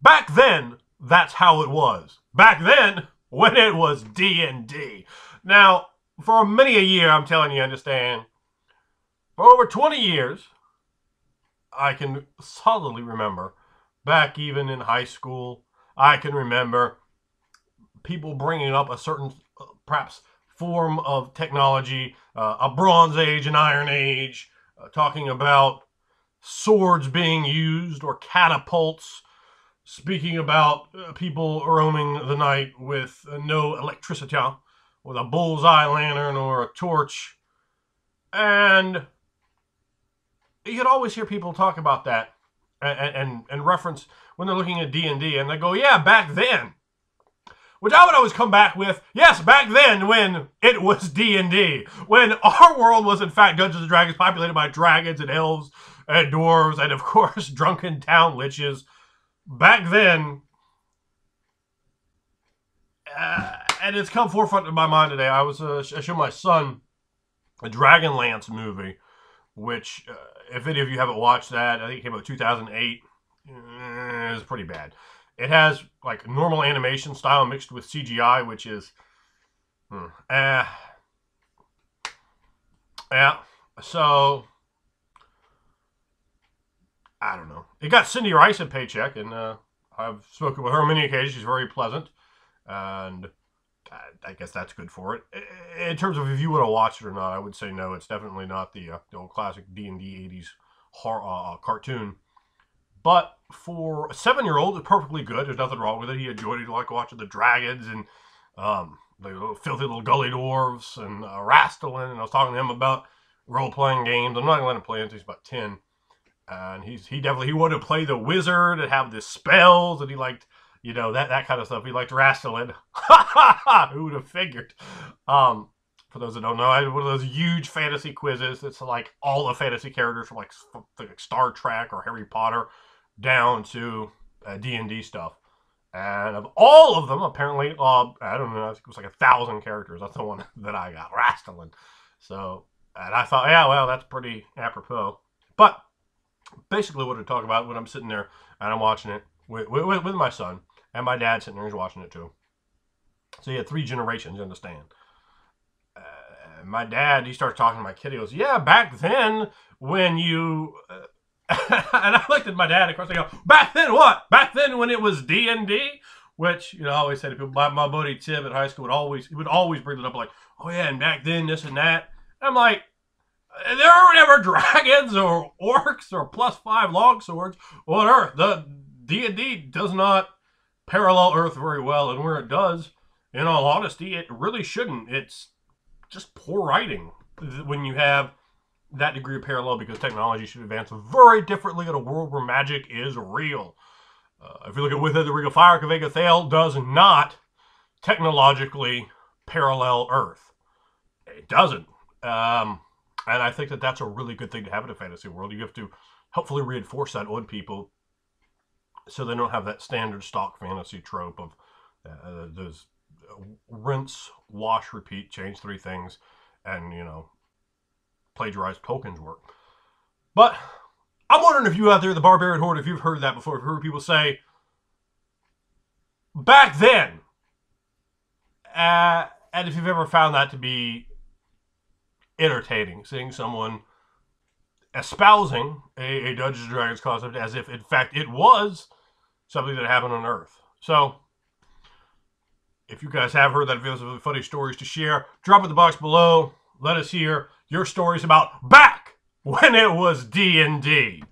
Back then, that's how it was. Back then, when it was D&D. Now, for many a year, I'm telling you, understand, for over 20 years, I can solidly remember, back even in high school, I can remember people bringing up a certain, perhaps, form of technology, a Bronze Age, an Iron Age, talking about swords being used or catapults, speaking about people roaming the night with no electricity, with a bullseye lantern or a torch. And you could always hear people talk about that and reference when they're looking at D&D, and they go, yeah, back then. Which I would always come back with, yes, back then when it was D&D. When our world was, in fact, Dungeons & Dragons, populated by dragons and elves and dwarves and, of course, drunken town liches. Back then, and it's come forefront in my mind today, I showed my son a Dragonlance movie, which, if any of you haven't watched that, I think it came out in 2008. It was pretty bad. It has, like, normal animation style mixed with CGI, which is... yeah. So, I don't know. It got Cindy Rice at Paycheck, and I've spoken with her on many occasions. She's very pleasant, and I guess that's good for it. In terms of if you would have watched it or not, I would say no. It's definitely not the old classic D&D 80s horror, cartoon. But for a 7-year-old, it's perfectly good. There's nothing wrong with it. He enjoyed it. He liked watching the dragons and the little filthy little gully dwarves and Rastalin. And I was talking to him about role-playing games. I'm not going to let him play until he's about 10. And he wanted to play the wizard and have the spells. And he liked, you know, that kind of stuff. He liked Rastalin. Who would have figured? For those that don't know, I had one of those huge fantasy quizzes. It's like all the fantasy characters from like Star Trek or Harry Potter down to D&D stuff. And of all of them, apparently, I don't know, I think it was like 1,000 characters. That's the one that I got, Rastalin. So, and I thought, yeah, well, that's pretty apropos. But basically what I talk about when I'm sitting there and I'm watching it with my son, and my dad sitting there, he's watching it too. So you had 3 generations, you understand. My dad, he starts talking to my kid. He goes, yeah, back then when you... and I looked at my dad, and of course I go, back then what? Back then when it was D&D? Which, you know, I always said to people, my buddy Tim at high school would always bring it up like, oh yeah, and back then this and that. And I'm like, there were never dragons or orcs or +5 longswords on Earth. The D&D does not parallel Earth very well, and where it does, in all honesty, it really shouldn't. It's just poor writing when you have that degree of parallel, because technology should advance very differently in a world where magic is real. If you look at Within the Ring of Fire, Kavega Thale does not technologically parallel Earth. It doesn't. And I think that that's a really good thing to have in a fantasy world. You have to hopefully reinforce that on people so they don't have that standard stock fantasy trope of those rinse, wash, repeat, change 3 things, and, you know, plagiarize Tolkien's work. But I'm wondering if you out there, the Barbarian Horde, if you've heard that before, if you've heard people say, back then, and if you've ever found that to be entertaining, seeing someone espousing a Dungeons & Dragons concept as if, in fact, it was something that happened on Earth. So, if you guys have heard that, if you have funny stories to share, drop in the box below. Let us hear your stories about back when it was D&D.